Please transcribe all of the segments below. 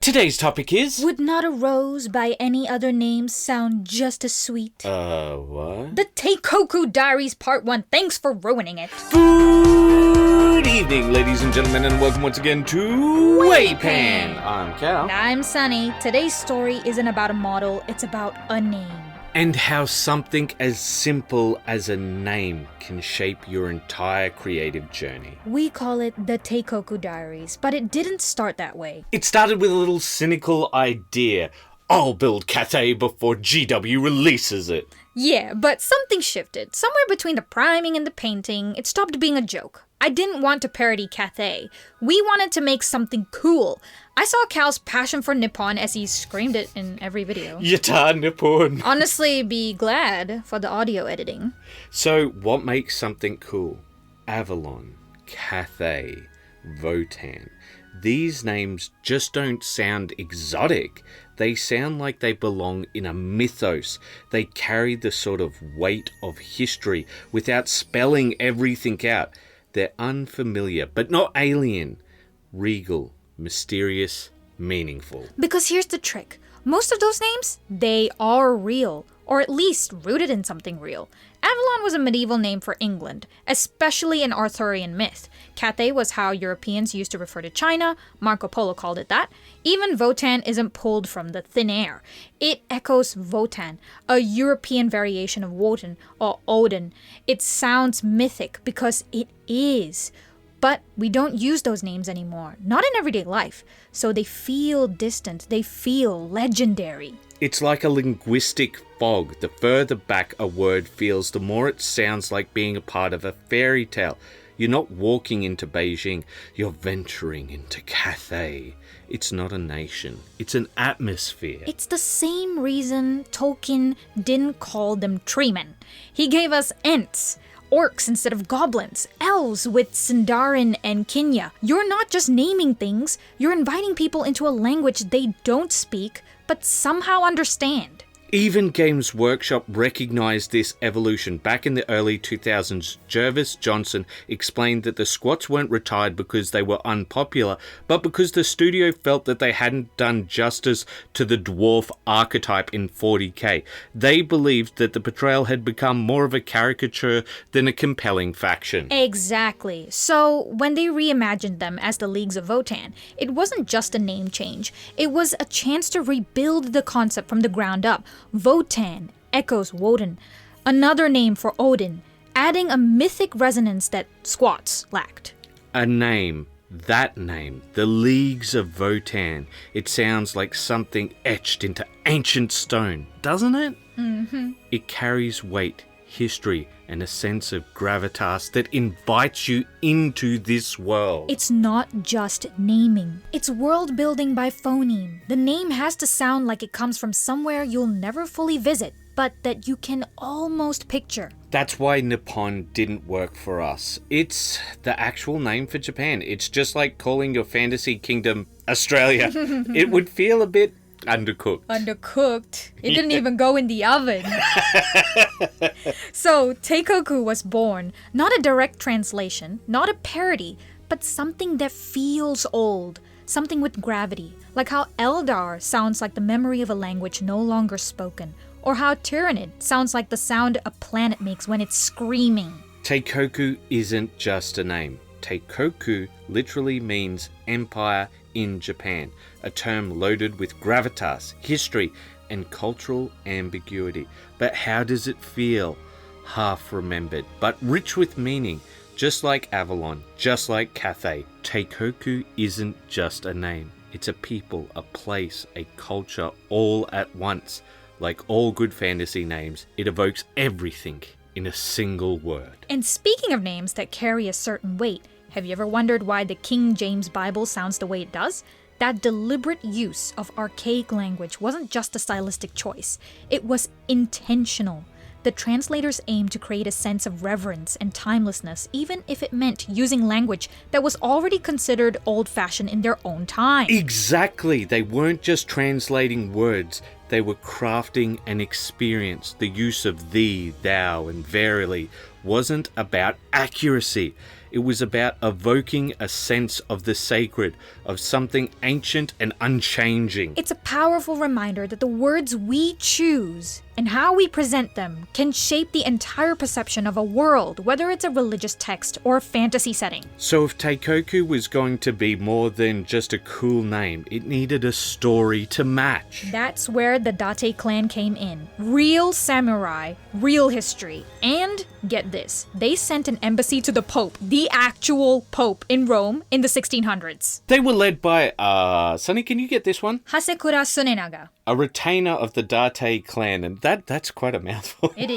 Today's topic is... Would not a rose by any other name sound just as sweet? What? The Teikoku Diaries Part 1. Thanks for ruining it. Good evening, ladies and gentlemen, and welcome once again to Waypan. I'm Cal. And I'm Sunny. Today's story isn't about a model, it's about a name. And how something as simple as a name can shape your entire creative journey. We call it the Teikoku Diaries, but it didn't start that way. It started with a little cynical idea. I'll build Cathay before GW releases it. Yeah, but something shifted. Somewhere between the priming and the painting, it stopped being a joke. I didn't want to parody Cathay. We wanted to make something cool. I saw Cal's passion for Nippon as he screamed it in every video. Yata Nippon. Honestly, be glad for the audio editing. So, what makes something cool? Avalon, Cathay, Votan. These names just don't sound exotic. They sound like they belong in a mythos. They carry the sort of weight of history without spelling everything out. They're unfamiliar, but not alien. Regal, mysterious, meaningful. Because here's the trick. Most of those names, they are real, or at least rooted in something real. Avalon was a medieval name for England, especially in Arthurian myth. Cathay was how Europeans used to refer to China. Marco Polo called it that. Even Votan isn't pulled from the thin air. It echoes Votan, a European variation of Wotan or Odin. It sounds mythic because it is. But we don't use those names anymore, not in everyday life. So they feel distant, they feel legendary. It's like a linguistic fog. The further back a word feels, the more it sounds like being a part of a fairy tale. You're not walking into Beijing, you're venturing into Cathay. It's not a nation, it's an atmosphere. It's the same reason Tolkien didn't call them treemen. He gave us Ents. Orcs instead of goblins, elves with Sindarin and Kenya. You're not just naming things, you're inviting people into a language they don't speak, but somehow understand. Even Games Workshop recognized this evolution. Back in the early 2000s, Jervis Johnson explained that the squats weren't retired because they were unpopular, but because the studio felt that they hadn't done justice to the dwarf archetype in 40k. They believed that the portrayal had become more of a caricature than a compelling faction. Exactly. So when they reimagined them as the Leagues of Votan, it wasn't just a name change. It was a chance to rebuild the concept from the ground up. Votan echoes Woden, another name for Odin, adding a mythic resonance that squats lacked. A name, that name, the Leagues of Votan. It sounds like something etched into ancient stone, doesn't it? Mm-hmm. It carries weight, history, and a sense of gravitas that invites you into this world. It's not just naming. It's world building by phoneme. The name has to sound like it comes from somewhere you'll never fully visit, but that you can almost picture. That's why Nippon didn't work for us. It's the actual name for Japan. It's just like calling your fantasy kingdom Australia. It would feel a bit undercooked. Undercooked? It didn't even go in the oven. So, Teikoku was born, not a direct translation, not a parody, but something that feels old, something with gravity, like how Eldar sounds like the memory of a language no longer spoken, or how Tyranid sounds like the sound a planet makes when it's screaming. Teikoku isn't just a name. Teikoku literally means empire in Japan, a term loaded with gravitas, history, and cultural ambiguity. But how does it feel? Half remembered, but rich with meaning. Just like Avalon, just like Cathay, Teikoku isn't just a name. It's a people, a place, a culture, all at once. Like all good fantasy names, it evokes everything in a single word. And speaking of names that carry a certain weight, have you ever wondered why the King James Bible sounds the way it does? That deliberate use of archaic language wasn't just a stylistic choice, it was intentional. The translators aimed to create a sense of reverence and timelessness, even if it meant using language that was already considered old-fashioned in their own time. Exactly! They weren't just translating words, they were crafting an experience. The use of thee, thou, and verily wasn't about accuracy. It was about evoking a sense of the sacred, of something ancient and unchanging. It's a powerful reminder that the words we choose and how we present them can shape the entire perception of a world, whether it's a religious text or a fantasy setting. So if Teikoku was going to be more than just a cool name, it needed a story to match. That's where the Date clan came in. Real samurai, real history. And, get this, they sent an embassy to the Pope, the actual Pope, in Rome in the 1600s. They were led by, Sonny, can you get this one? Hasekura Tsunenaga. A retainer of the Date clan, and that's quite a mouthful. It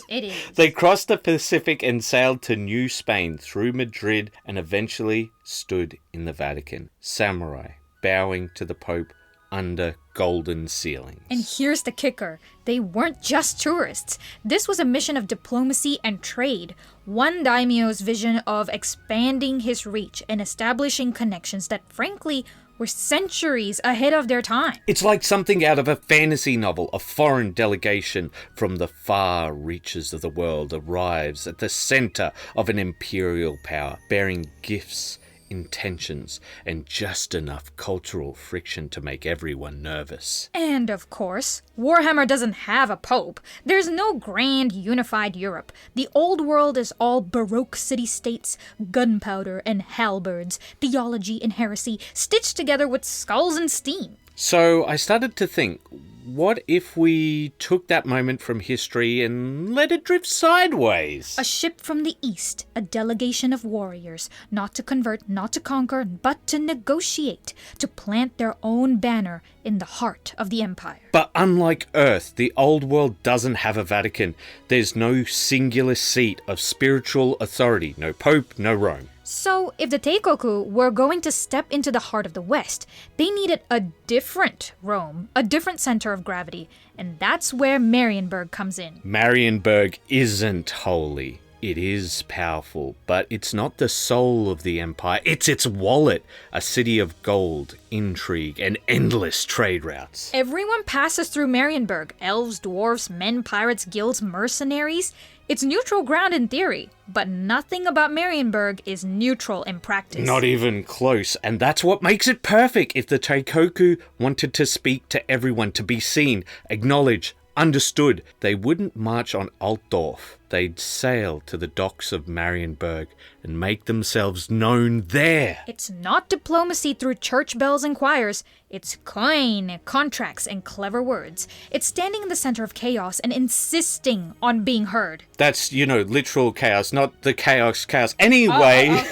is. They crossed the Pacific and sailed to New Spain through Madrid and eventually stood in the Vatican. Samurai, bowing to the Pope under golden ceilings. And here's the kicker. They weren't just tourists. This was a mission of diplomacy and trade. One daimyo's vision of expanding his reach and establishing connections that, frankly, were centuries ahead of their time. It's like something out of a fantasy novel. A foreign delegation from the far reaches of the world arrives at the center of an imperial power, bearing gifts, intentions, and just enough cultural friction to make everyone nervous. And of course, Warhammer doesn't have a pope. There's no grand unified Europe. The old world is all Baroque city-states, gunpowder and halberds, theology and heresy, stitched together with skulls and steam. So I started to think, what if we took that moment from history and let it drift sideways? A ship from the east, a delegation of warriors, not to convert, not to conquer, but to negotiate, to plant their own banner in the heart of the empire. But unlike Earth, the old world doesn't have a Vatican. There's no singular seat of spiritual authority, no pope, no Rome. So, if the Teikoku were going to step into the heart of the West, they needed a different Rome, a different center of gravity, and that's where Marienburg comes in. Marienburg isn't holy. It is powerful, but it's not the soul of the empire. It's its wallet, a city of gold, intrigue, and endless trade routes. Everyone passes through Marienburg. Elves, dwarves, men, pirates, guilds, mercenaries. It's neutral ground in theory, but nothing about Marienburg is neutral in practice. Not even close, and that's what makes it perfect. If the Teikoku wanted to speak to everyone, to be seen, acknowledged, understood, they wouldn't march on Altdorf. They'd sail to the docks of Marienburg and make themselves known there. It's not diplomacy through church bells and choirs. It's coin, contracts, and clever words. It's standing in the center of chaos and insisting on being heard. That's, literal chaos, not the chaos. Anyway,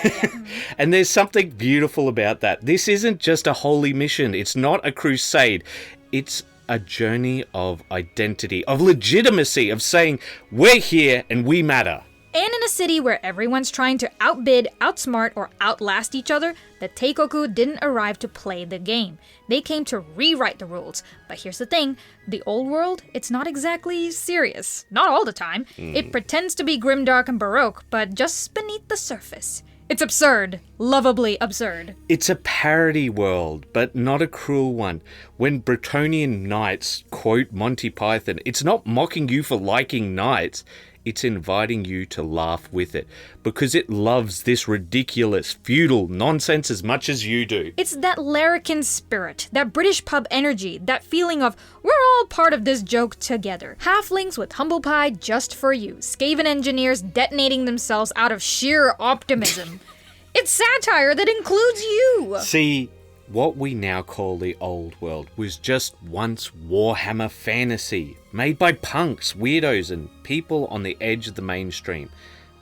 and there's something beautiful about that. This isn't just a holy mission. It's not a crusade. It's a journey of identity, of legitimacy, of saying, we're here and we matter. And in a city where everyone's trying to outbid, outsmart, or outlast each other, the Teikoku didn't arrive to play the game. They came to rewrite the rules. But here's the thing, the old world, it's not exactly serious. Not all the time. It pretends to be grimdark and baroque, but just beneath the surface. It's absurd. Lovably absurd. It's a parody world, but not a cruel one. When Bretonian knights quote Monty Python, it's not mocking you for liking knights. It's inviting you to laugh with it, because it loves this ridiculous, feudal nonsense as much as you do. It's that larrikin spirit, that British pub energy, that feeling of, we're all part of this joke together. Halflings with humble pie just for you. Skaven engineers detonating themselves out of sheer optimism. It's satire that includes you! See, what we now call the old world was just once Warhammer fantasy, made by punks, weirdos, and people on the edge of the mainstream.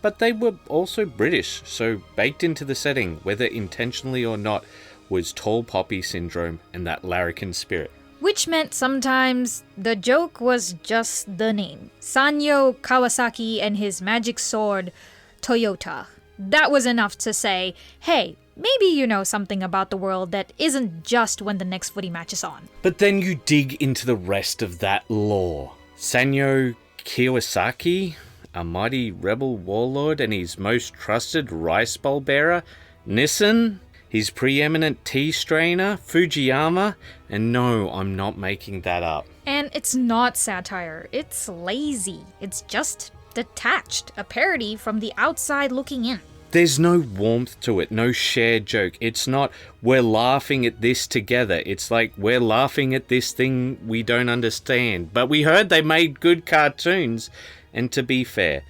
But they were also British, so baked into the setting, whether intentionally or not, was tall poppy syndrome and that larrikin spirit. Which meant sometimes the joke was just the name. Sanyo Kawasaki and his magic sword, Toyota. That was enough to say, hey, maybe you know something about the world that isn't just when the next footy match is on. But then you dig into the rest of that lore. Sanyo Kawasaki, a mighty rebel warlord and his most trusted rice bowl bearer, Nissan, his preeminent tea strainer, Fujiyama, and no, I'm not making that up. And it's not satire, it's lazy. It's just detached, a parody from the outside looking in. There's no warmth to it, no shared joke. It's not, we're laughing at this together. It's like, we're laughing at this thing we don't understand. But we heard they made good cartoons. And to be fair,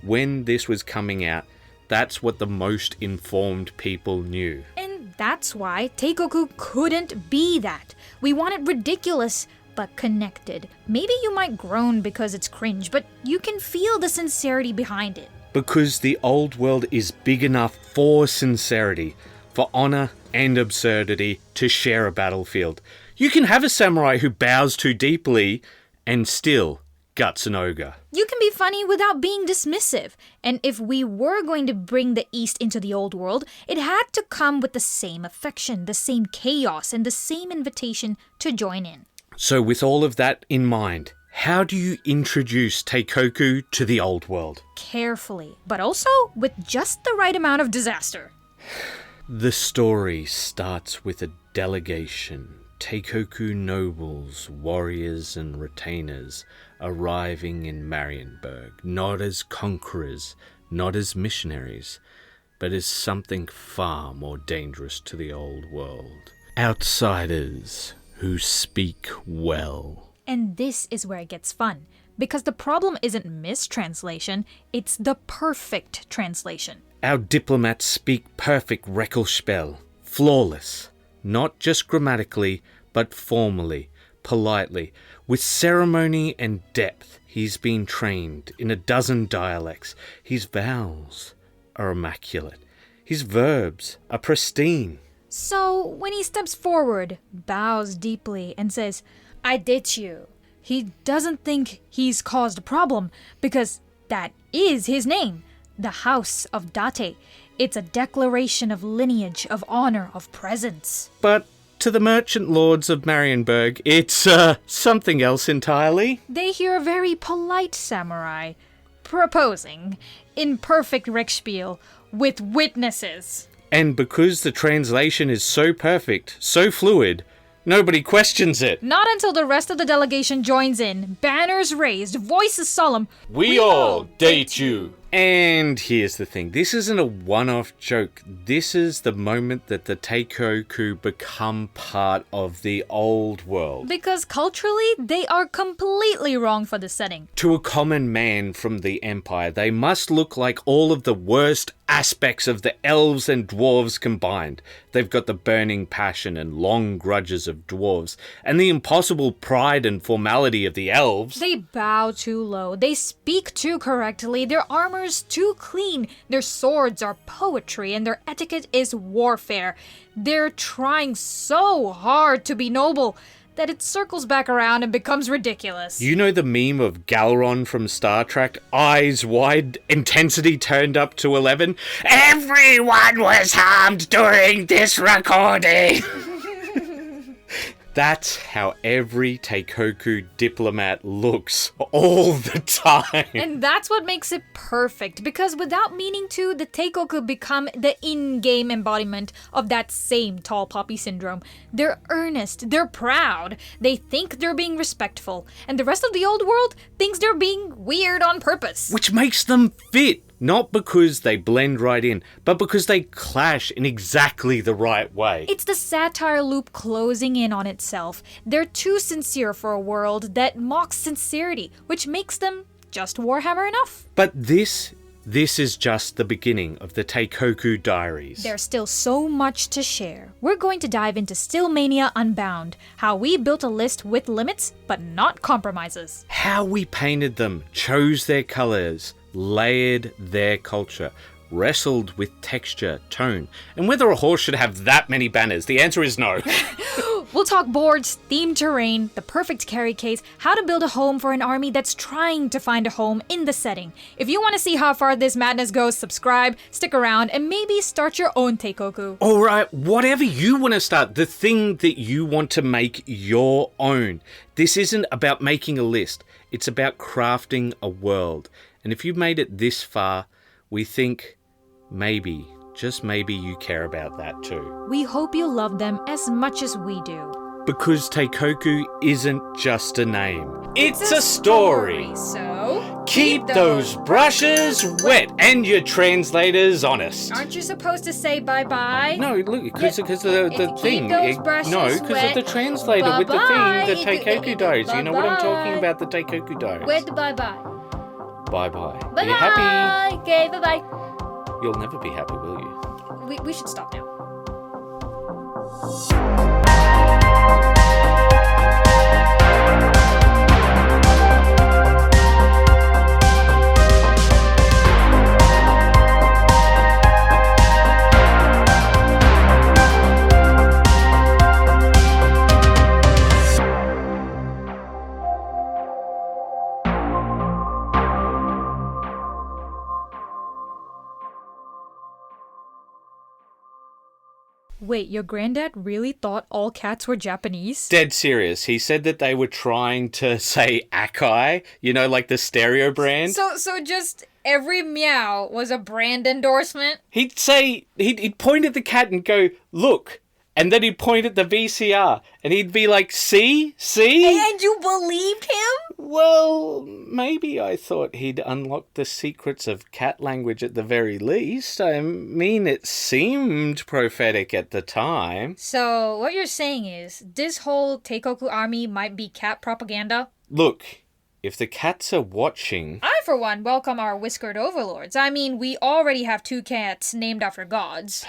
when this was coming out, that's what the most informed people knew. And that's why Teikoku couldn't be that. We want it ridiculous, but connected. Maybe you might groan because it's cringe, but you can feel the sincerity behind it. Because the old world is big enough for sincerity, for honor and absurdity to share a battlefield. You can have a samurai who bows too deeply and still guts an ogre. You can be funny without being dismissive. And if we were going to bring the East into the old world, it had to come with the same affection, the same chaos, and the same invitation to join in. So with all of that in mind, how do you introduce Teikoku to the old world? Carefully, but also with just the right amount of disaster. The story starts with a delegation. Teikoku nobles, warriors and retainers arriving in Marienburg, not as conquerors, not as missionaries, but as something far more dangerous to the old world. Outsiders who speak well. And this is where it gets fun, because the problem isn't mistranslation, it's the perfect translation. Our diplomats speak perfect Reckelspell, flawless, not just grammatically, but formally, politely, with ceremony and depth. He's been trained in a dozen dialects. His vowels are immaculate. His verbs are pristine. So when he steps forward, bows deeply, and says, "I ditch you," he doesn't think he's caused a problem, because that is his name, the House of Date. It's a declaration of lineage, of honor, of presence. But to the merchant lords of Marienburg, it's something else entirely. They hear a very polite samurai proposing in perfect Rickspiel with witnesses. And because the translation is so perfect, so fluid, nobody questions it. Not until the rest of the delegation joins in, banners raised, voices solemn. We all date you. And here's the thing, this isn't a one-off joke. This is the moment that the Teikoku become part of the old world. Because culturally, they are completely wrong for the setting. To a common man from the Empire, they must look like all of the worst aspects of the elves and dwarves combined. They've got the burning passion and long grudges of dwarves, and the impossible pride and formality of the elves. They bow too low, they speak too correctly, their armor's too clean, their swords are poetry, and their etiquette is warfare. They're trying so hard to be noble that it circles back around and becomes ridiculous. You know the meme of Galeron from Star Trek? Eyes wide, intensity turned up to 11? Everyone was harmed during this recording! That's how every Teikoku diplomat looks all the time. And that's what makes it perfect, because without meaning to, the Teikoku become the in-game embodiment of that same tall poppy syndrome. They're earnest, they're proud, they think they're being respectful, and the rest of the old world thinks they're being weird on purpose. Which makes them fit. Not because they blend right in, but because they clash in exactly the right way. It's the satire loop closing in on itself. They're too sincere for a world that mocks sincerity, which makes them just Warhammer enough. But this is just the beginning of the Teikoku Diaries. There's still so much to share. We're going to dive into Stillmania Unbound, how we built a list with limits, but not compromises. How we painted them, chose their colors, layered their culture, wrestled with texture, tone, and whether a horse should have that many banners. The answer is no. We'll talk boards, themed terrain, the perfect carry case, how to build a home for an army that's trying to find a home in the setting. If you want to see how far this madness goes, subscribe, stick around, and maybe start your own Teikoku. Alright, whatever you want to start, the thing that you want to make your own. This isn't about making a list, it's about crafting a world. And if you've made it this far, we think maybe, just maybe you care about that too. We hope you love them as much as we do. Because Teikoku isn't just a name. It's a story. So, Keep those brushes wet and your translators honest. Aren't you supposed to say bye-bye? No, look, because of the thing. Keep those brushes No, because of the translator with the thing, the Teikoku Diaries. You know what I'm talking about, the Teikoku Diaries. Where's the bye-bye? Bye-bye. Bye-bye. Are you happy? Okay, bye-bye. You'll never be happy, will you? We should stop now. Wait, your granddad really thought all cats were Japanese? Dead serious. He said that they were trying to say Akai, you know, like the stereo brand. So just every meow was a brand endorsement? He'd say, he'd point at the cat and go, look. And then he'd point at the VCR and he'd be like, see? And you believed him? Well, maybe I thought he'd unlocked the secrets of cat language at the very least. I mean, it seemed prophetic at the time. So, what you're saying is, this whole Teikoku army might be cat propaganda? Look, if the cats are watching... I, for one, welcome our whiskered overlords. I mean, we already have 2 cats named after gods.